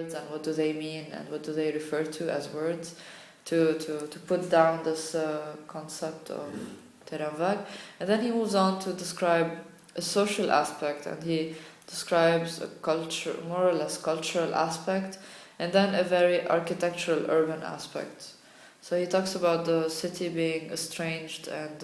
words and what do they mean and what do they refer to as words, to put down this concept of terrain vague. And then he moves on to describe a social aspect, and he describes a culture, more or less cultural aspect, and then a very architectural urban aspect. So he talks about the city being estranged and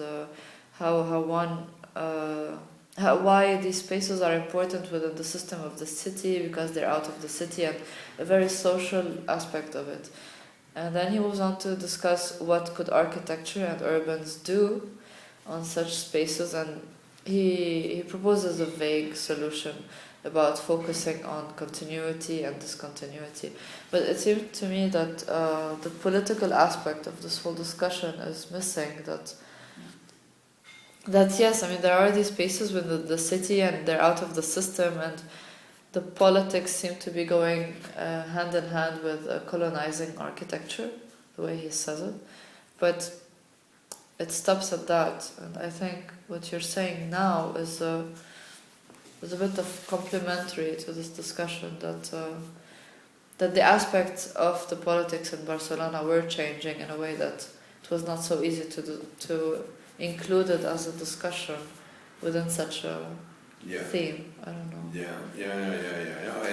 why these spaces are important within the system of the city because they're out of the city, and a very social aspect of it. And then he moves on to discuss what could architecture and urbans do on such spaces, and he proposes a vague solution about focusing on continuity and discontinuity. But it seemed to me that the political aspect of this whole discussion is missing, that yes, I mean, there are these spaces within the city and they're out of the system, and the politics seem to be going hand in hand with colonizing architecture, the way he says it. But it stops at that, and I think what you're saying now is a bit of complementary to this discussion, that the aspects of the politics in Barcelona were changing in a way that it was not so easy to include it as a discussion within such a theme. I don't know. Yeah.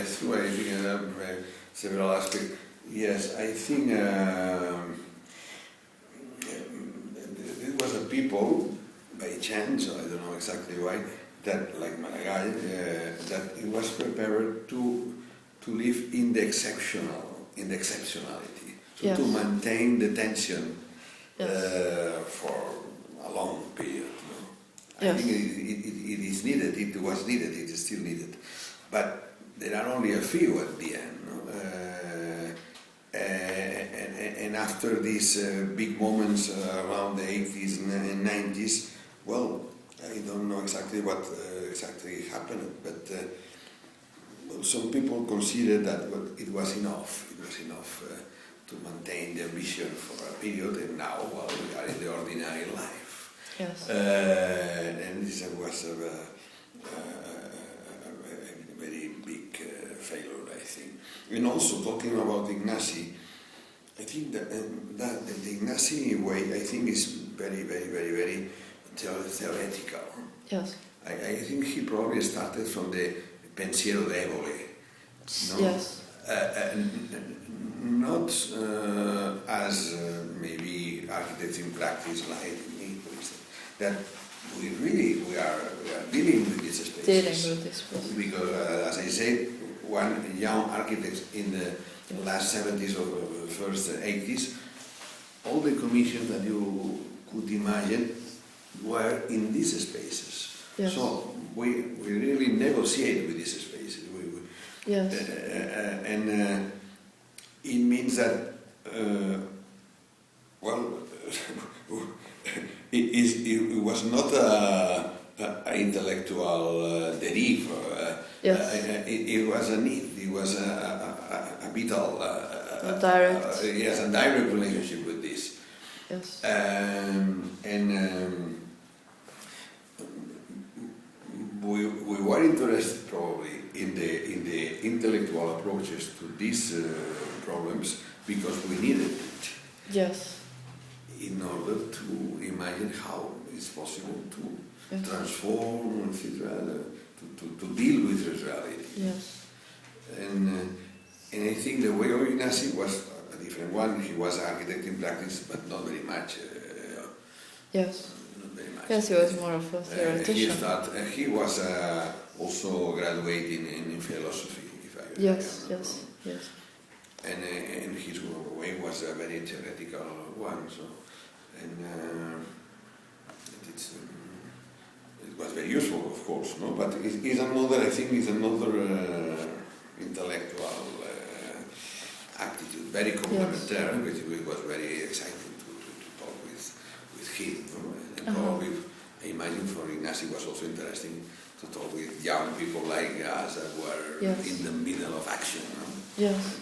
It's true. I think there are several aspects. Yes, I think it was a people, by chance, I don't know exactly why, that, like Maragall, that it was prepared to live in the exceptionality, yes. to maintain the tension yes. for a long period. I yes. think it is needed, it was needed, it is still needed. But there are only a few at the end. And after these big moments around the 80s and 90s, well, I don't know exactly what exactly happened, but some people considered that it was enough. It was enough to maintain the ambition for a period, and now, well, we are in the ordinary life. Yes. And this was a very big failure, I think. And also talking about Ignasi, I think that the Ignasi way, I think, is very, very, very, very theoretical. Yes. I think he probably started from the Pensiero d'Evole. No? Yes. Not as maybe architects in practice like me, for instance, that we are dealing with these spaces. Because as I said, one young architect in the last 70s or first 80s, all the commissions that you could imagine were in these spaces. Yes. So we really negotiate with these spaces. Yes. And it means that, well, it was not an intellectual derive. Yes. It was a need. It was a vital, a direct. Yes, a direct relationship with this. Yes. We were interested probably in the intellectual approaches to these problems because we needed it. Yes. In order to imagine how it's possible to yes. transform, etc., to deal with this reality. Yes. And I think the way of Ignasi was a different one. He was an architect in practice, but not very much. Yes. Not very much. Yes, he was more of a theoretician. He was also graduating in philosophy, if I yes, remember. Yes. And his way was a very theoretical one. So, and it was very useful, of course, no. But it's another, I think, is another intellectual attitude, very complementary, yes. which was very exciting to talk with him. No? And probably, I imagine for Ignasi was also interesting to talk with young people like us that were yes. in the middle of action. No? Yes.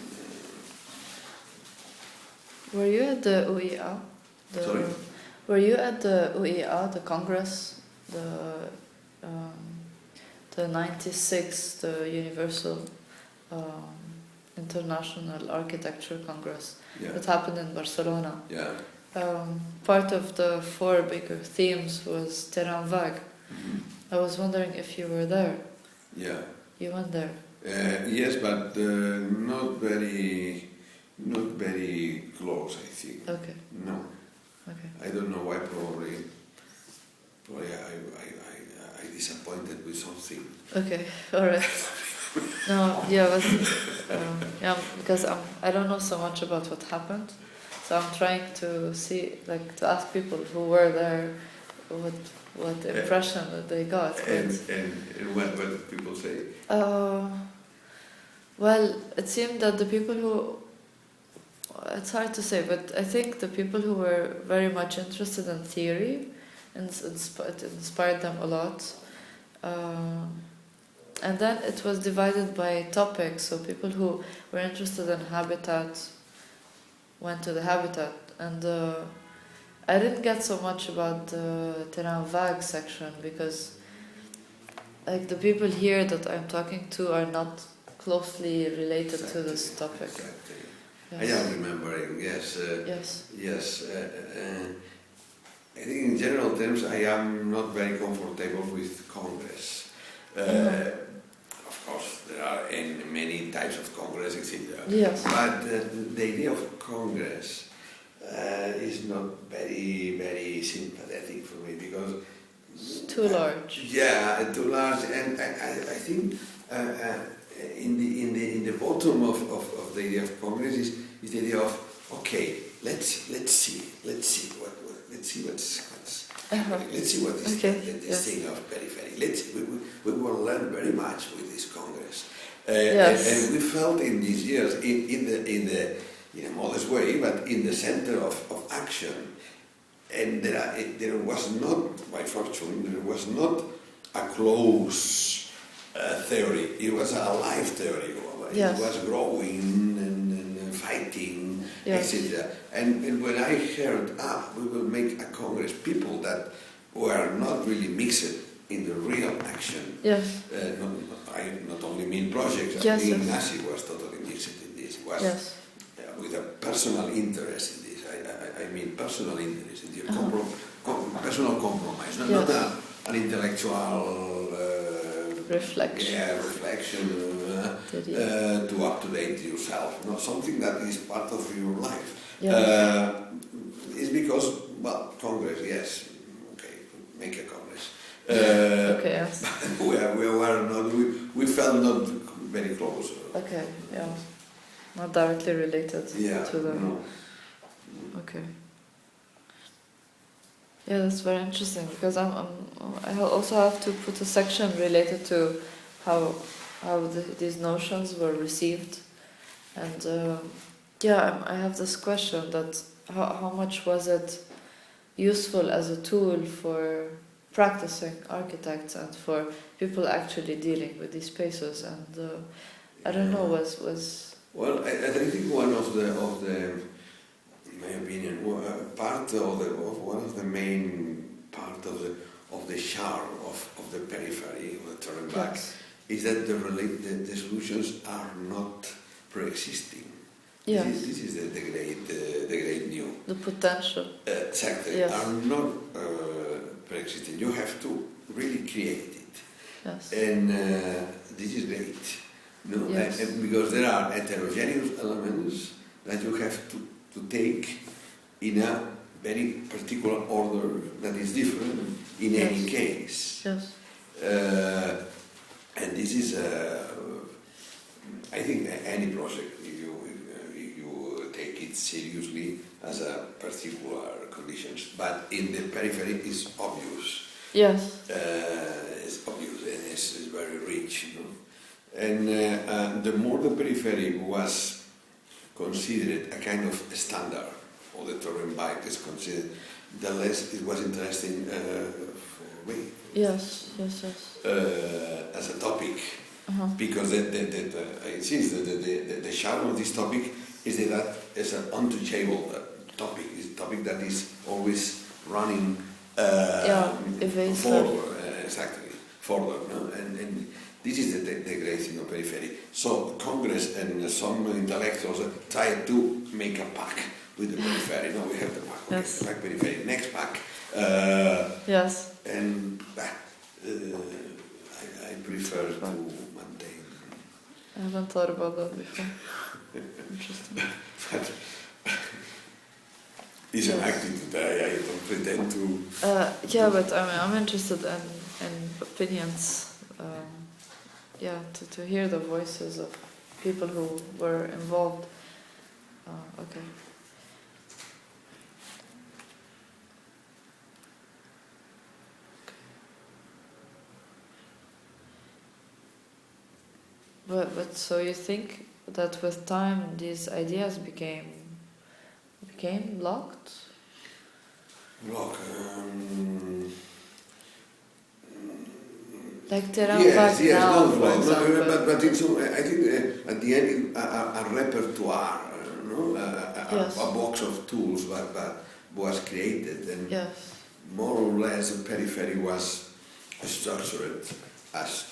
Were you at the UEA? Sorry? Were you at the UEA, the Congress, the 96th, the Universal International Architecture Congress Yeah. that happened in Barcelona. Yeah. Part of the 4 bigger themes was terrain vague. Mm-hmm. I was wondering if you were there. Yeah. You went there. Yes, but not very close, I think. Okay. No. Okay. I don't know why. Probably I disappointed with something. Okay. All right. No. Yeah. But, yeah. Because I don't know so much about what happened, so I'm trying to see, like, to ask people who were there, what impression that they got. And what did people say? Well, it seemed that the people who, it's hard to say, but I think the people who were very much interested in theory, and it inspired them a lot. And then it was divided by topics, so people who were interested in habitat went to the habitat, and I didn't get so much about the terrain vague section because, like, the people here that I'm talking to are not closely related to this topic. Exactly. Yes. I am remembering. Yes. Yes. Yes. I think in general terms, I am not very comfortable with Congress. Of course, there are many types of Congress, etc. Yes. But the idea of Congress is not very sympathetic for me because It's too large. Yeah, too large, and I think in the bottom of the idea of Congress is the idea of, okay, let's see what is Okay. this thing of periphery. We will learn very much with this Congress. Yes. And we felt in these years in a modest way, but in the center of action. And there was not, by fortune, there was not a close theory. It was a live theory. Yes. It was growing and fighting, Yes. etc. And when I heard, we will make a Congress, people that were not really mixed in the real action. Yes. I not only mean projects, Yes, I mean yes. Nasi was totally mixed in this. Was Yes. with a personal interest in this. I mean personal interest in this. Personal compromise, not Yes. an intellectual Reflection. Yeah, reflection to up-to-date yourself. Not something that is part of your life. Yes. It's because, well, Congress, yes, okay, make a Congress. Okay. Yes. we felt not very close. Okay. Yeah. Not directly related to the. No. Okay. Yeah, that's very interesting because I also have to put a section related to how these notions were received, and I have this question that how much was it useful as a tool for practicing architects and for people actually dealing with these spaces, and I don't know, was Well, I think one of the in my opinion, part of one of the main part of the charm of the periphery of the terrain vague is that the solutions are not pre-existing. Yes. This is the great new. The potential. Exactly. Yes. Are not pre-existing. You have to really create it. Yes. And this is great. No? Yes. And because there are heterogeneous elements that you have to take in a very particular order that is different in any case. Yes. And this is, I think, any project, if you take it seriously as a particular conditions, but in the periphery is obvious. Yes. It's obvious and it's very rich. You know? And the more the periphery was considered a kind of standard, or the terrain vague is considered, the less it was interesting for me. Yes. As a topic, because I insist that the charm of this topic is that it's an untouchable topic. It's a topic that is always running evasive. forward, exactly, forward. No? And This is the great thing of periphery. So Congress and some intellectuals try to make a pact with the periphery. No, we have the pact. Yes. The pact periphery. Next pact. Yes. And I prefer to maintain. I haven't thought about that before. Interesting. But it's an attitude. I don't pretend to. Yeah, but I mean, I'm interested in opinions. To hear the voices of people who were involved. Okay. But so you think that with time these ideas became locked? Look, like Terra yes, now, no, for example. but it's, I think at the end a repertoire, no? Yes. A box of tools that was created, and Yes. more or less the periphery was structured as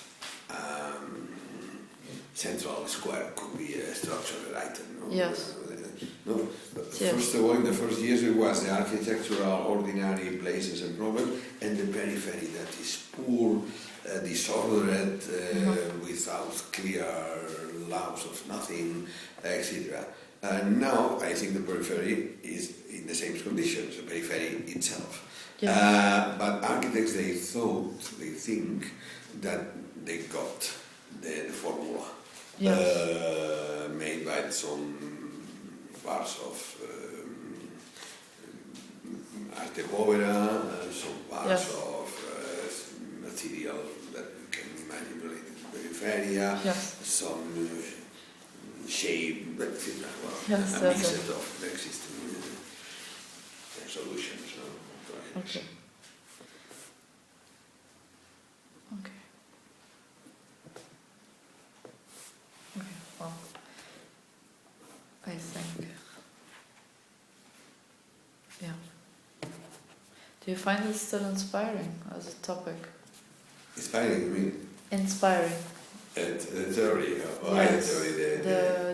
central square could be a structural item. No? Yes. No? But Yes. first of all, in the first years it was the architectural ordinary places and problems, and the periphery that is poor, disordered, without clear laws of nothing, etc. And now I think the periphery is in the same conditions, the periphery itself. Yes. But architects, they think that they got the formula made by some parts of arte povera, some parts of material that can be manipulated in the periphery, some shape, etc. Well, Yes, a mix of the existing solutions. Okay. Okay. Okay. Well, I think. Yeah. Do you find it still inspiring as a topic? Inspiring, you mean? Inspiring. The theory, Yes.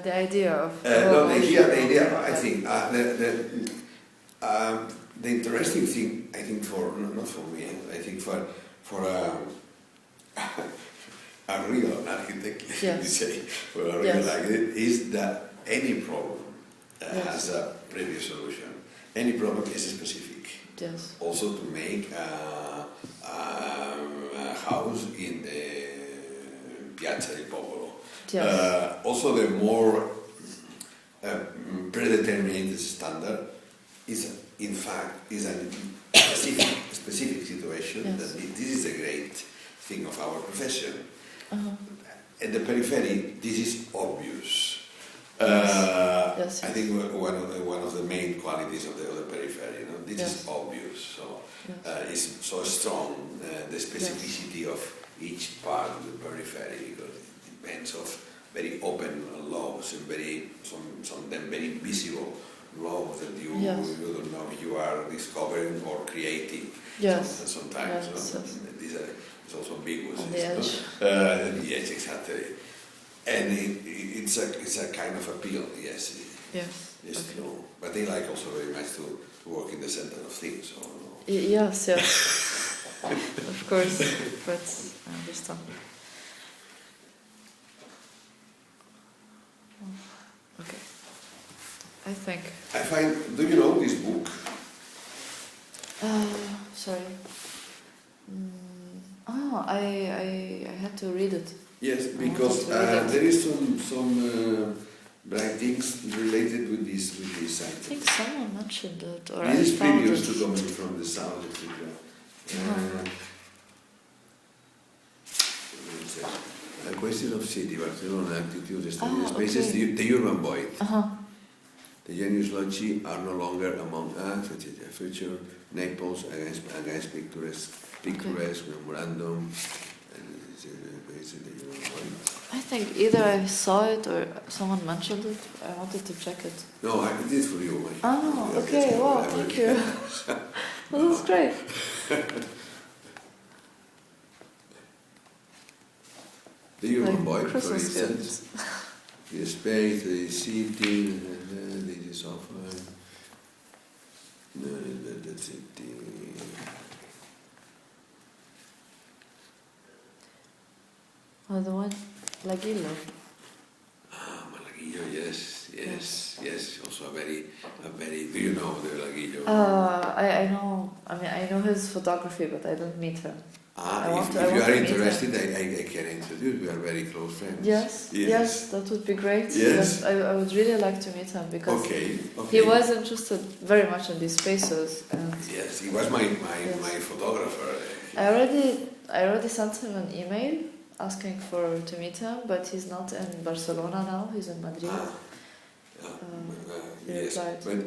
The idea of. No, the idea. I think the interesting thing, I think not for me, I think for a real architect, let me say, for a real architect, is that any problem has a previous solution. Any problem is specific. Yes. Also to make a house in the Piazza del Popolo. Yes. Also the more predetermined standard is in fact a specific situation. That this is a great thing of our profession. At the periphery, this is obvious. I think one of the main qualities of the periphery, this is obvious. So it's so strong the specificity of each part of the periphery, because it depends of very open laws and some of them very visible laws that you don't know if you are discovering or creating. Sometimes. It's also ambiguous. On the edge. Yes, exactly. And it's a kind of appeal, yes. Yes. Okay. But they like also very much to work in the center of things. So, yes. Of course, but I understand. Okay. I find. Do you know this book? Sorry. I had to read it. Yes, because there is some writings related with this site. I think someone mentioned it, or this is found previous it. to coming from the south of Africa. A question of city, Barcelona, attitude, spaces, the urban void. The genius loci are no longer among us, future Naples against picturesque memorandum. I think either I saw it or someone mentioned it. I wanted to check it. No, I did it for you. Okay, wow, thank you. Well, that's great. The human boy, for Christmas instance. gifts. The space, the seating, this is often. That's it. Oh, the one, Laguillo. Malaguillo, yes. Also a very. Do you know the Laguillo? I know. I mean, I know his photography, but I don't meet him. If you are interested, I can introduce. We are very close friends. Yes, that would be great. Yes. I would really like to meet him because Okay. he was interested very much in these spaces. And yes, he was my photographer. I already sent him an email asking to meet him, but he's not in Barcelona now. He's in Madrid. Yes, replied. but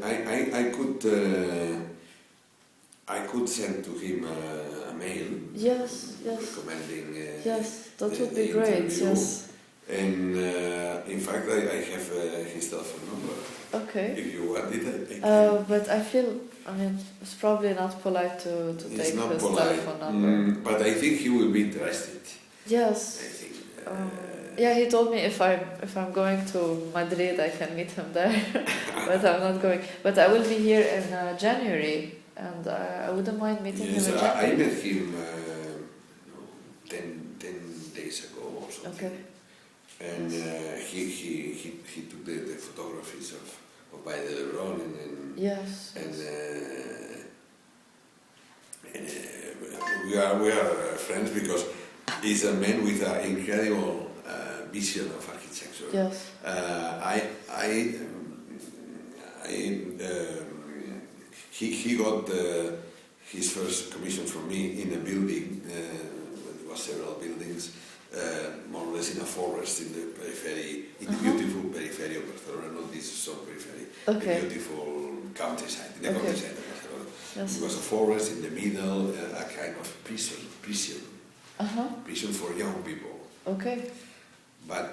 I could send to him a mail. Yes. Recommending. Yes, that would be great. Interview. Yes. And in fact, I have his telephone number. Okay. If you want it, but I feel, it's probably not polite to take his telephone number. But I think he will be interested. Yes. I think. Yeah, he told me if I'm going to Madrid, I can meet him there, but I'm not going. But I will be here in January, and I wouldn't mind meeting him in January. I met him 10 days ago or something. Okay. And he took the photographies of By the Lebron and Yes. we are friends because he's a man with an incredible vision of architecture. Yes. He got his first commission from me in a building. There was several buildings, more or less in a forest in the periphery, in the beautiful periphery of Barcelona. Not this so periphery, Okay. the beautiful countryside, in the Okay. countryside of Barcelona. Yes. It was a forest in the middle, a kind of prison for young people, Okay. but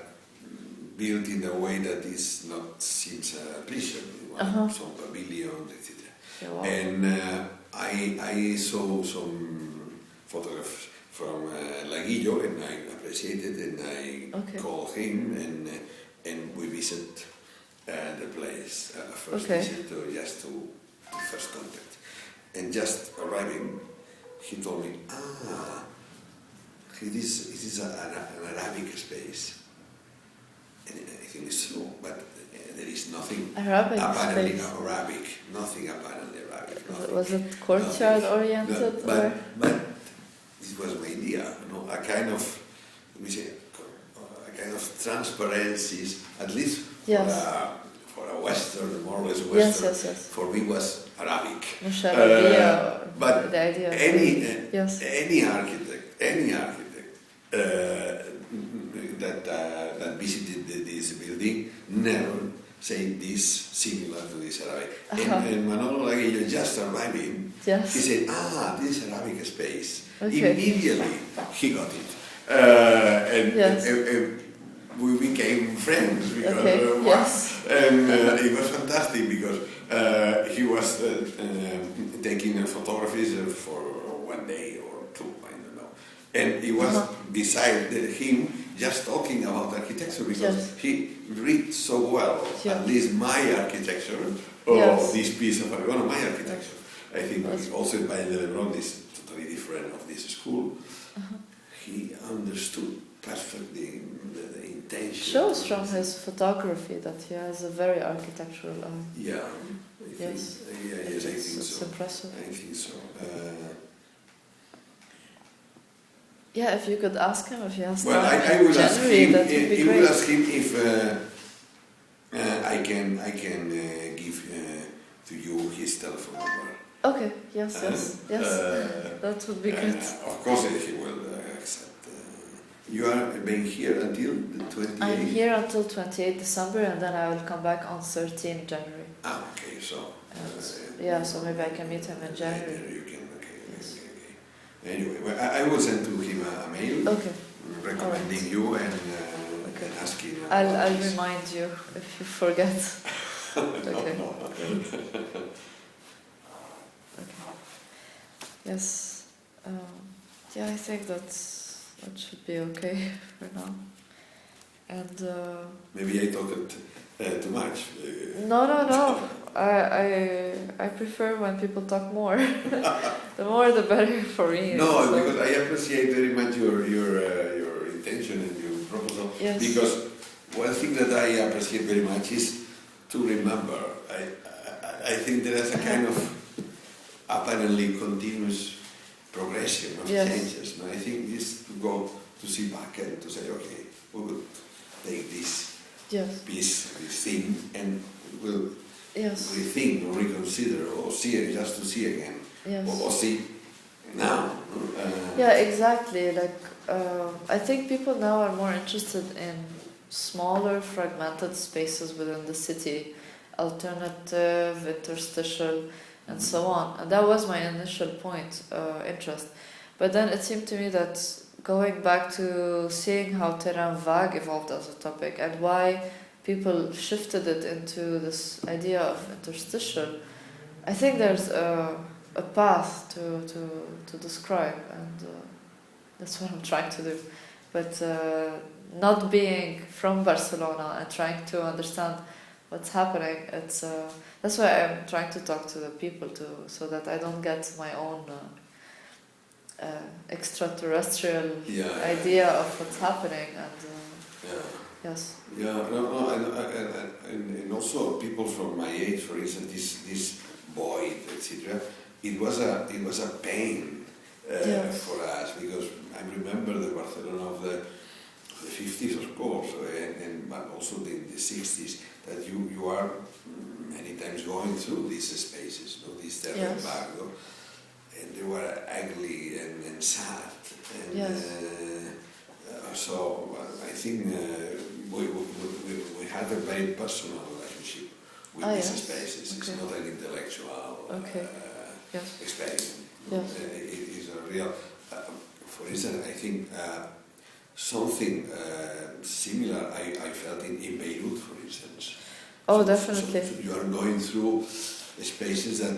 built in a way that is not seems a prison. Some pavilions, etc. Yeah, wow. And I saw some photographs from Laguillo, and I appreciated, and I called him, and we visited the place. First visit just to first contact, and just arriving, he told me, it is an Arabic space, and I think it's so, but there is nothing Arabic apparently space. Arabic, nothing apparently Arabic. Nothing, Was it courtyard oriented? but this was my idea, a kind of, let me say, a kind of transparencies, at least for a Western, more or less Western. Yes. For me was Arabic. But the idea. Any architect that visited this building never said this similar to this Arabic. And Manolo Laguillo just arriving, he said, this is Arabic space. Okay. Immediately he got it. And we became friends because and it was fantastic because he was taking photographies for 1 day or 2, I don't know, and he was beside him just talking about architecture because he read so well, at least my architecture or this piece of my architecture. I think also by the Lebron is totally different of this school. He understood perfectly the intention. Shows from his photography that he has a very architectural eye. I think so. It's impressive. I think so. If you could ask him if he has well, time I would ask January, him. that would be I great. would ask him if I can give to you his telephone number. Okay. Yes. That would be good. Of course, he will accept. You are being here until the 28th? I'm here until 28 December, and then I will come back on 13 January. Okay, so. So maybe I can meet him in January. You can, okay. Anyway, well, I will send to him a mail. Okay. Recommending you and asking. I'll remind you if you forget. Okay. Yes. I think that should be okay for now. And maybe I talked too much. No. I prefer when people talk more. The more, the better for me. No, so. Because I appreciate very much your intention and your proposal. Yes. Because one thing that I appreciate very much is to remember. I think there is a kind of apparently continuous progression of Yes. changes. And I think this to go to see back and to say, okay, we will take this Yes. piece, this thing, and we'll Yes. rethink or reconsider or see it just to see again. Yes. Or see now. Yeah, exactly. Like I think people now are more interested in smaller, fragmented spaces within the city, alternative, interstitial, and so on. And that was my initial point, interest. But then it seemed to me that going back to seeing how terrain vague evolved as a topic and why people shifted it into this idea of interstitial, I think there's a path to describe, and that's what I'm trying to do. But not being from Barcelona and trying to understand what's happening, it's that's why I'm trying to talk to the people too, so that I don't get my own extraterrestrial idea of what's happening. And yes. Yeah, no, and also people from my age, for instance, this void, etc. It was a pain for us, because I remember the Barcelona of the 50s, of course, and but also the 60s, that you are many times going through these spaces, these terrain vague, and they were ugly and sad, and so I think we had a very personal relationship with these spaces. Okay. It's not an intellectual experience. Yes. It is a real. For instance, I think something similar I felt in Beirut, for instance. Oh, definitely. So you are going through spaces that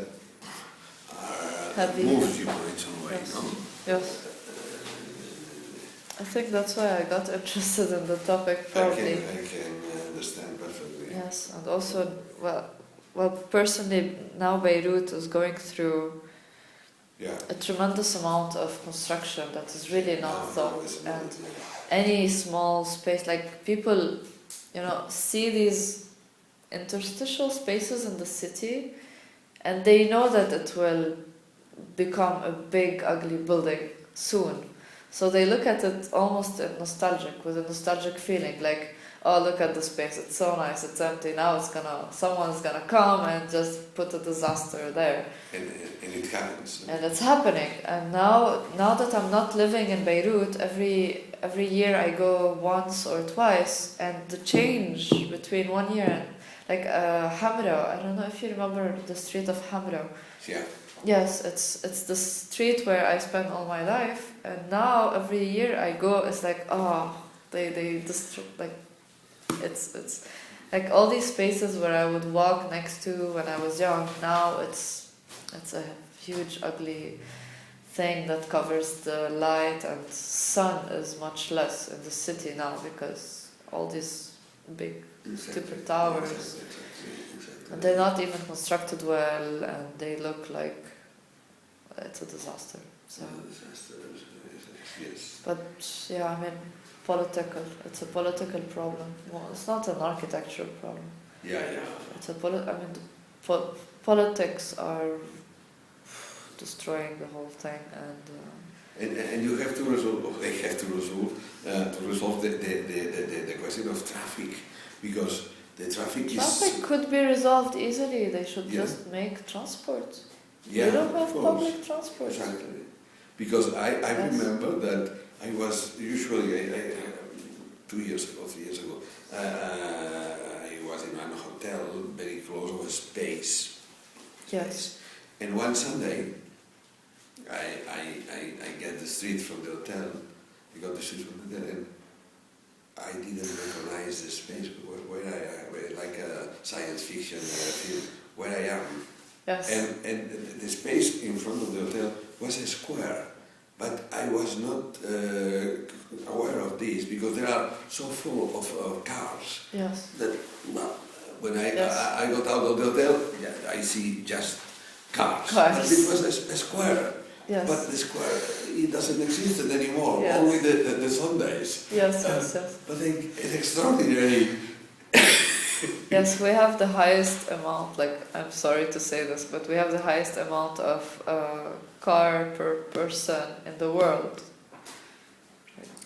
are moves you in some way. Yes. No? Yes. I think that's why I got interested in the topic, probably. I can understand perfectly. Yes, and also, well, personally, now Beirut is going through a tremendous amount of construction that is really not thought. And any small space, like people, see these interstitial spaces in the city, and they know that it will become a big, ugly building soon. So they look at it almost nostalgic, with a nostalgic feeling, like, oh, look at the space, it's so nice, it's empty, now someone's gonna come and just put a disaster there. And it happens. And it's happening. And now that I'm not living in Beirut, every year I go once or twice, and the change between 1 year and, like, Hamra, I don't know if you remember the street of Hamra. Yeah. Yes, it's the street where I spent all my life, and now every year I go, it's like, they destroy, like, it's like all these spaces where I would walk next to when I was young. Now it's a huge ugly thing that covers the light, and sun is much less in the city now because all these big stupid towers. Exactly. And they're not even constructed well, and they look like it's a disaster. So. Yes. But yeah, I mean, it's a political problem. Well, it's not an architectural problem. Yeah. It's politics are destroying the whole thing, and you have to resolve. They have to resolve the question of traffic, because the traffic could be resolved easily. They should just make transport. Yeah, we don't have public transport. Exactly. Because I remember that I was usually 3 years ago, I was in a hotel very close to a space. Yes. And one Sunday, I get the street from the hotel. I got the street from the hotel, and I didn't recognize the space where like a science fiction film, where I am. Yes. And the space in front of the hotel was a square, but I was not aware of this because they are so full of cars. Yes. That well, when I Yes. got out of the hotel, yeah, I see just cars. Cars. But it was a square. Yes. But the square, it doesn't exist anymore. Yes. Only the Sundays. Yes, yes, yes. But it's extraordinary. Yes, we have the highest amount, like, I'm sorry to say this, but we have the highest amount of car per person in the world.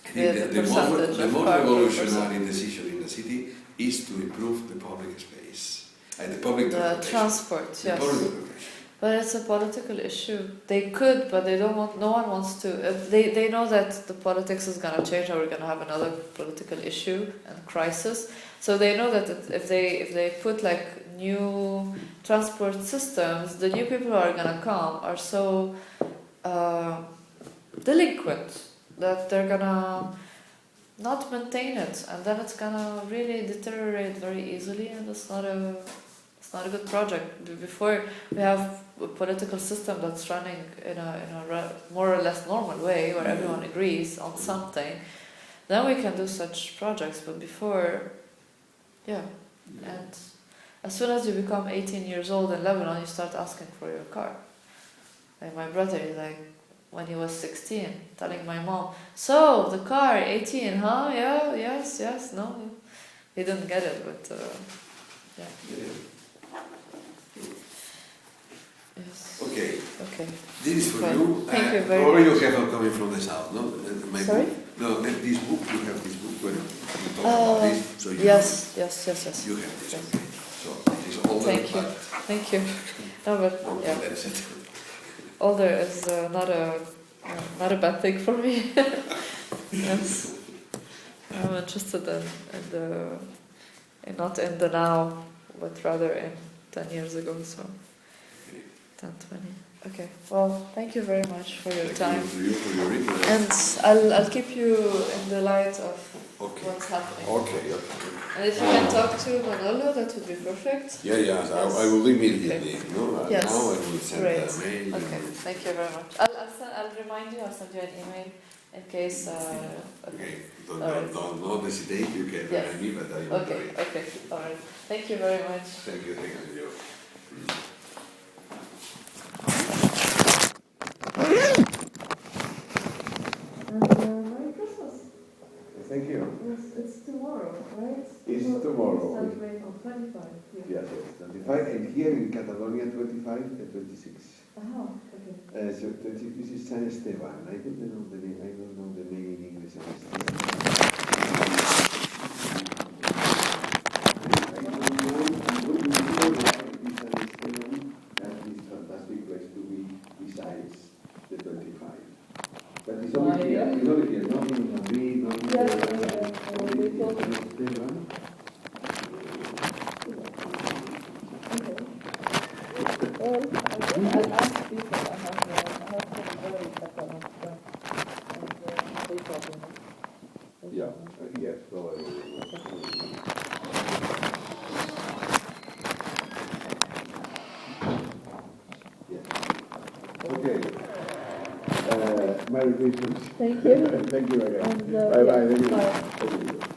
I think the most revolutionary decision in the city is to improve the public space and the public transportation. Transport, The yes. public transportation. But it's a political issue. They could, but they don't want. No one wants to. They know that the politics is gonna change, or we're gonna have another political issue and crisis. So they know that if they put like new transport systems, the new people who are gonna come are so delinquent that they're gonna not maintain it, and then it's gonna really deteriorate very easily, and it's not a good project. Before we have a political system that's running in a more or less normal way, where everyone agrees on something, then we can do such projects. But before, and as soon as you become 18 years old in Lebanon, you start asking for your car. Like my brother, like when he was 16, telling my mom, "So the car, 18, huh? Yeah, yes, no." He didn't get it, but yeah. Yes. Okay. This is for Fine. you. Thank you very or much. you have one coming from the south, no? Sorry? No, this book, you have this book when you talk about this. So you Yes. You have this, Yes. okay. So it is older, Thank you. but Thank you. No, but yeah, that's it. older is not a bad thing for me. Yes. I'm interested in not in the now, but rather in 10 years ago, so 10, 20. Okay, well, thank you very much for your time. Thank you for your interest. And I'll keep you in the light of Okay. what's happening. Okay. And if you can talk to Manolo, that would be perfect. Yeah, I will immediately. Okay. No, Yes. Now I will send Great. a mail. Okay, thank you very much. I'll remind you, I'll send you an email in case. Okay, Alright. don't hesitate, you can Yes. write me, but I will do it. Okay, alright. Thank you very much. Thank you. And Merry Christmas. Thank you. It's tomorrow, right? It's tomorrow. Celebrate on 25. Yes, 25, and here in Catalonia 25 and 26. Okay. So this is San Esteban. I don't know the name. I don't know the name in English. San Esteban. I don't know what you feel like this San Esteban. That is a fantastic place to be besides the 25. But it's only here. It's only here. Not in Madrid. Not in only in San Esteban. Well, I'll ask people. I have some very Catalan stuff. And they probably know. Yeah. Yes. So, okay. Merry Christmas. Thank you. Thank you again. And, Bye bye. yeah, bye. Thank you.